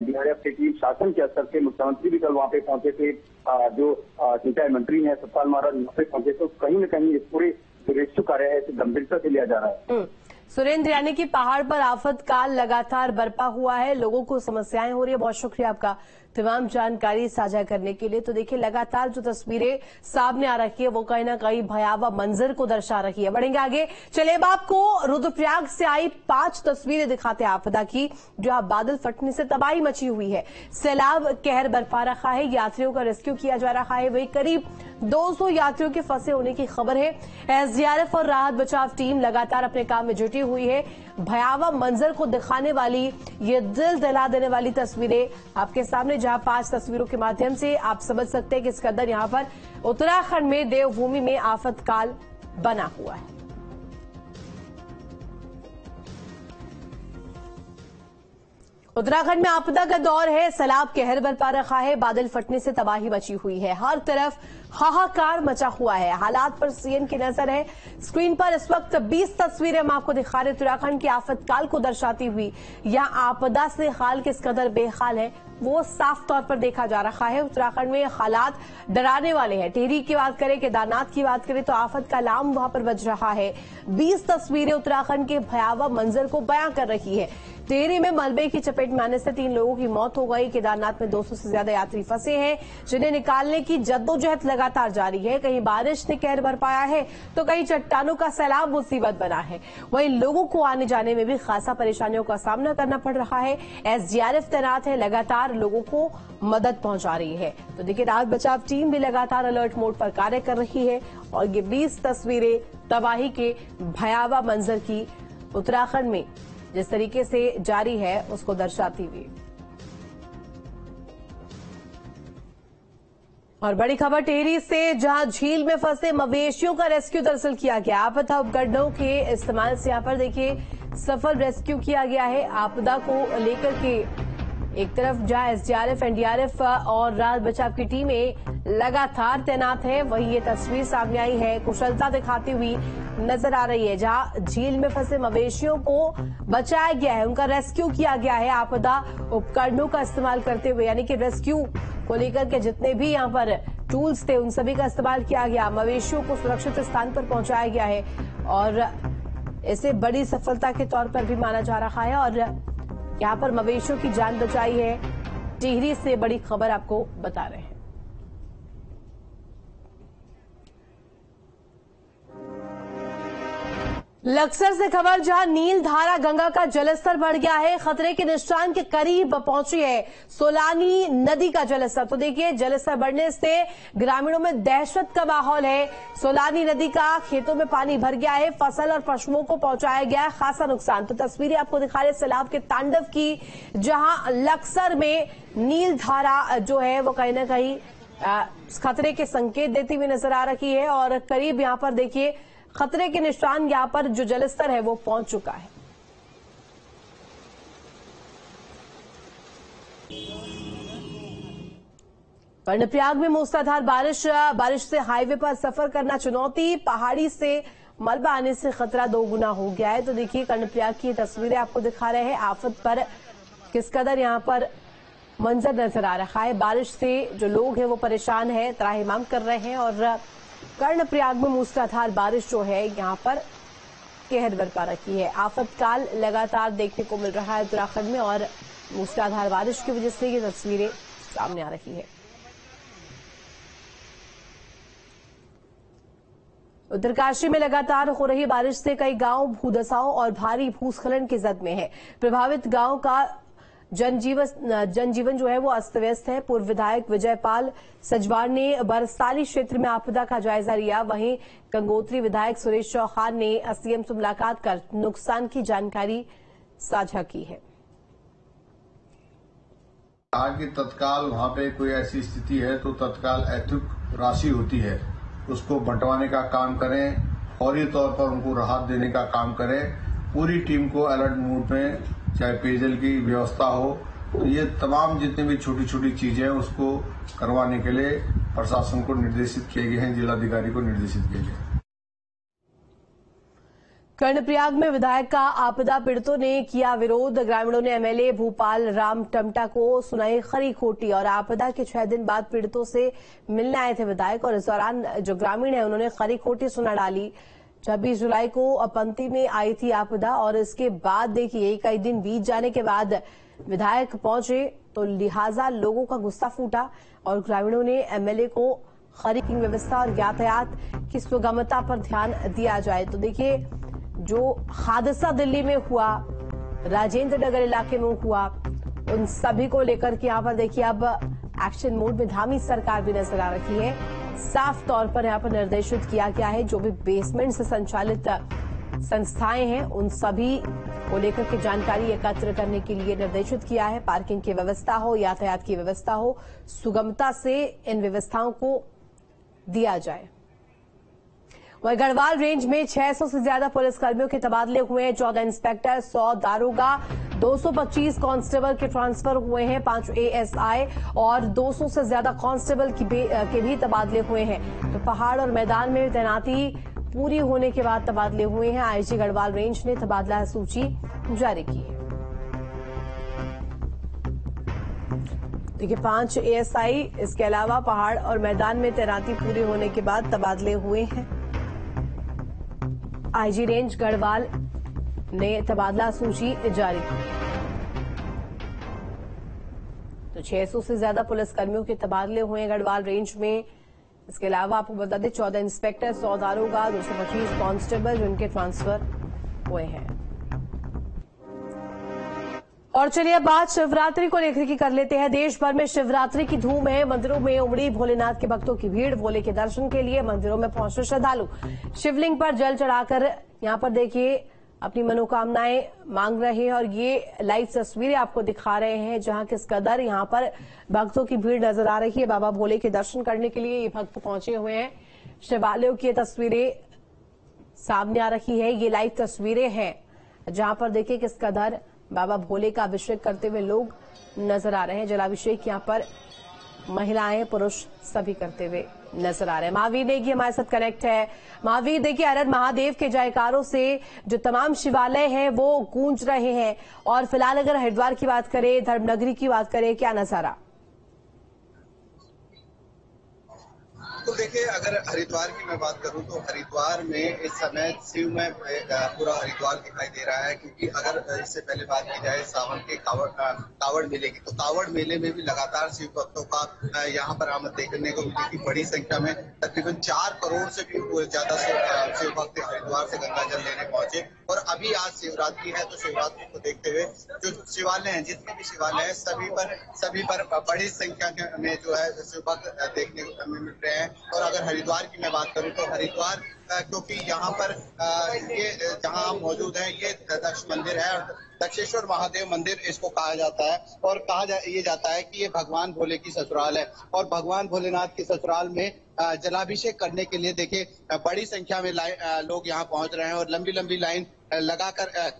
DRF की team, शासन के स्तर से मुख्यमंत्री भी कल वहां पे पहुंचे थे। जो सिंचाई मंत्री हैं सतपाल महाराज वहां पे पहुंचे, तो कहीं न कहीं इस पूरे रेस्क्यू कार्य है गंभीरता से लिया जा रहा है। सुरेंद्र, यानी कि पहाड़ पर आफत काल लगातार बरपा हुआ है, लोगों को समस्याएं हो रही है। बहुत शुक्रिया आपका तमाम जानकारी साझा करने के लिए। तो देखिए, लगातार जो तस्वीरें सामने आ रही है वो कहीं ना कहीं भयावह मंजर को दर्शा रही है। बढ़ेंगे आगे, चलिए अब आपको रुद्रप्रयाग से आई 5 तस्वीरें दिखाते हैं आपदा की, जहां बादल फटने से तबाही मची हुई है, सैलाब कहर बरपा रखा है, यात्रियों का रेस्क्यू किया जा रहा है। वही करीब 200 यात्रियों के फंसे होने की खबर है। एसडीआरएफ और राहत बचाव टीम लगातार अपने काम में जुटी हुई है। भयावह मंजर को दिखाने वाली ये दिल दहला देने वाली तस्वीरें आपके सामने, जहां 5 तस्वीरों के माध्यम से आप समझ सकते हैं कि इस कदर यहां पर उत्तराखंड में देवभूमि में आफतकाल बना हुआ है। उत्तराखंड में आपदा का दौर है, सैलाब कहर बरपा रखा है, बादल फटने से तबाही मची हुई है, हर तरफ हाहाकार मचा हुआ है। हालात पर सीएम की नजर है। स्क्रीन पर इस वक्त 20 तस्वीरें हम आपको दिखा रहे उत्तराखंड की आफतकाल को दर्शाती हुई। यहां आपदा से हाल किस कदर बेहाल है वो साफ तौर पर देखा जा रहा है। उत्तराखंड में हालात डराने वाले हैं। टिहरी की बात करें, केदारनाथ की बात करें तो आफत का अलार्म वहां पर बज रहा है। 20 तस्वीरें उत्तराखंड के भयावह मंजर को बयां कर रही है। टिहरी में मलबे की चपेट में आने से 3 लोगों की मौत हो गई। केदारनाथ में 200 से ज्यादा यात्री फंसे हैं, जिन्हें निकालने की जद्दोजहद लगातार जारी है। कहीं बारिश ने कहर बरपाया है तो कहीं चट्टानों का सैलाब मुसीबत बना है। वहीं लोगों को आने जाने में भी खासा परेशानियों का सामना करना पड़ रहा है। एसडीआरएफ तैनात है, लगातार लोगों को मदद पहुंचा रही है। तो देखिए, राहत बचाव टीम भी लगातार अलर्ट मोड पर कार्य कर रही है और ये 20 तस्वीरें तबाही के भयावह मंजर की उत्तराखंड में जिस तरीके से जारी है उसको दर्शाती हुई। और बड़ी खबर टिहरी से, जहां झील में फंसे मवेशियों का रेस्क्यू दरअसल किया गया। आपदा उपकरणों के इस्तेमाल से यहां पर देखिए सफल रेस्क्यू किया गया है। आपदा को लेकर के एक तरफ जहां एसडीआरएफ, एनडीआरएफ और राहत बचाव की टीमें लगातार तैनात है, वहीं ये तस्वीर सामने आई है कुशलता दिखाती हुई नजर आ रही है, जहां झील में फंसे मवेशियों को बचाया गया है, उनका रेस्क्यू किया गया है आपदा उपकरणों का इस्तेमाल करते हुए। यानी कि रेस्क्यू को लेकर के जितने भी यहां पर टूल्स थे उन सभी का इस्तेमाल किया गया। मवेशियों को सुरक्षित स्थान पर पहुंचाया गया है और इसे बड़ी सफलता के तौर पर भी माना जा रहा है। और यहां पर मवेशियों की जान बचाई है। टिहरी से बड़ी खबर आपको बता रहे हैं। लक्सर से खबर, जहां नील धारा गंगा का जलस्तर बढ़ गया है, खतरे के निशान के करीब पहुंची है सोलानी नदी का जलस्तर। तो देखिए, जलस्तर बढ़ने से ग्रामीणों में दहशत का माहौल है। सोलानी नदी का खेतों में पानी भर गया है, फसल और पशुओं को पहुंचाया गया है खासा नुकसान। तो तस्वीरें आपको दिखा रहे सैलाब के तांडव की, जहां लक्सर में नील धारा जो है वो कहीं ना कहीं खतरे के संकेत देती हुई नजर आ रही है और करीब यहां पर देखिए खतरे के निशान यहां पर जो जलस्तर है वो पहुंच चुका है। कर्णप्रयाग में मूसलाधार बारिश से हाईवे पर सफर करना चुनौती, पहाड़ी से मलबा आने से खतरा 2 गुना हो गया है। तो देखिए, कर्णप्रयाग की तस्वीरें आपको दिखा रहे हैं, आफत पर किस कदर यहां पर मंजर नजर आ रहा है। बारिश से जो लोग हैं वो परेशान है, त्राहिमाम कर रहे हैं और कर्णप्रयाग में मूसलाधार बारिश जो है यहां पर कहर बरपा रखी है। आफतकाल लगातार देखने को मिल रहा है उत्तराखंड में और मूसलाधार बारिश की वजह से ये तस्वीरें सामने आ रही है। उत्तरकाशी में लगातार हो रही बारिश से कई गांव भूधसाव और भारी भूस्खलन की जद में है। प्रभावित गांव का जनजीवन जो है वो अस्त व्यस्त है। पूर्व विधायक विजयपाल सजवार ने बरसाली क्षेत्र में आपदा का जायजा लिया। वहीं गंगोत्री विधायक सुरेश चौहान ने सीएम से मुलाकात कर नुकसान की जानकारी साझा की है। आगे तत्काल वहां पे कोई ऐसी स्थिति है तो तत्काल ऐच्छिक राशि होती है, उसको बंटवाने का काम करें, फौरी तौर पर उनको राहत देने का काम करें। पूरी टीम को अलर्ट मोड में, चाहे पेयजल की व्यवस्था हो, तो ये तमाम जितनी भी छोटी छोटी चीजें हैं उसको करवाने के लिए प्रशासन को निर्देशित किए गए हैं, जिलाधिकारी को निर्देशित किए गए हैं। कर्णप्रयाग में विधायक का आपदा पीड़ितों ने किया विरोध। ग्रामीणों ने एमएलए भूपाल राम टमटा को सुनाई खरी खोटी और आपदा के 6 दिन बाद पीड़ितों से मिलने आए थे विधायक, और इस दौरान जो ग्रामीण है उन्होंने खरी खोटी सुना डाली। 26 जुलाई को अपंती में आई थी आपदा और इसके बाद देखिए कई दिन बीत जाने के बाद विधायक पहुंचे तो लिहाजा लोगों का गुस्सा फूटा और ग्रामीणों ने एमएलए को खरी की व्यवस्था और यातायात की सुगमता पर ध्यान दिया जाए। तो देखिए जो हादसा दिल्ली में हुआ, राजेंद्र नगर इलाके में हुआ, उन सभी को लेकर के यहाँ पर देखिए अब एक्शन मोड में धामी सरकार भी नजर आ रही है। साफ तौर पर यहाँ पर निर्देशित किया गया है जो भी बेसमेंट से संचालित संस्थाएं हैं उन सभी को लेकर के जानकारी एकत्र करने के लिए निर्देशित किया है। पार्किंग की व्यवस्था हो, यातायात की व्यवस्था हो, सुगमता से इन व्यवस्थाओं को दिया जाए। वहीं गढ़वाल रेंज में 600 से ज्यादा पुलिसकर्मियों के तबादले हुए हैं। 14 इंस्पेक्टर, 100 दारोगा, 225 कांस्टेबल के ट्रांसफर हुए हैं। 5 एएसआई और 200 से ज्यादा कांस्टेबल के भी तबादले हुए हैं। तो पहाड़ और मैदान में तैनाती पूरी होने के बाद तबादले हुए हैं। आईजी गढ़वाल रेंज ने तबादला सूची जारी की है। देखिए 5 एएसआई, इसके अलावा पहाड़ और मैदान में तैनाती पूरी होने के बाद तबादले हुए हैं। आईजी रेंज गढ़वाल ने तबादला सूची जारी की। तो 600 से ज्यादा पुलिसकर्मियों के तबादले हुए हैं गढ़वाल रेंज में। इसके अलावा आपको बता दें 14 इंस्पेक्टर, 100 दारोगा, 225 कांस्टेबल जिनके ट्रांसफर हुए हैं। और चलिए अब बात शिवरात्रि को लेकर की कर लेते हैं। देश भर में शिवरात्रि की धूम है। मंदिरों में उमड़ी भोलेनाथ के भक्तों की भीड़। भोले के दर्शन के लिए मंदिरों में पहुंचे श्रद्धालु शिवलिंग पर जल चढ़ाकर यहां पर देखिए अपनी मनोकामनाएं मांग रहे हैं। और ये लाइव तस्वीरें आपको दिखा रहे हैं जहां किस कदर यहां पर भक्तों की भीड़ नजर आ रही है। बाबा भोले के दर्शन करने के लिए ये भक्त पहुंचे हुए हैं। शिवालयों की तस्वीरें सामने आ रही है। ये लाइव तस्वीरें हैं जहां पर देखिए किस कदर बाबा भोले का अभिषेक करते हुए लोग नजर आ रहे हैं। जलाभिषेक यहां पर महिलाएं, पुरुष सभी करते हुए नजर आ रहे हैं। महावीर नेगी हमारे साथ कनेक्ट है। महावीर देखिए हर हर महादेव के जयकारों से जो तमाम शिवालय हैं वो गूंज रहे हैं। और फिलहाल अगर हरिद्वार की बात करें, धर्मनगरी की बात करें, क्या नजारा? तो देखिए अगर हरिद्वार की मैं बात करूं तो हरिद्वार में इस समय शिव में पूरा हरिद्वार दिखाई दे रहा है। क्योंकि अगर इससे पहले बात की जाए सावन के कावड़ मेले की, तो कावड़ मेले में भी लगातार शिव भक्तों का यहाँ पर आमद देखने को मिली थी। बड़ी संख्या में तकरीबन 4 करोड़ से भी ज्यादा शिव भक्त हरिद्वार से गंगा जल लेने पहुंचे। और अभी आज शिवरात्रि है तो शिवरात्रि को देखते हुए जो शिवालय हैं, जितने भी शिवालय हैं सभी पर बड़ी संख्या में जो है शिव भक्त देखने को मिल रहे हैं। और अगर हरिद्वार की मैं बात करूं तो हरिद्वार क्योंकि यहाँ पर ये जहाँ हम मौजूद हैं ये दक्ष मंदिर है और दक्षेश्वर महादेव मंदिर इसको कहा जाता है। और ये जाता है कि ये भगवान भोले की ससुराल है। और भगवान भोलेनाथ की ससुराल में जलाभिषेक करने के लिए देखिए बड़ी संख्या में लोग यहाँ पहुंच रहे हैं और लंबी लंबी लाइन लगाकर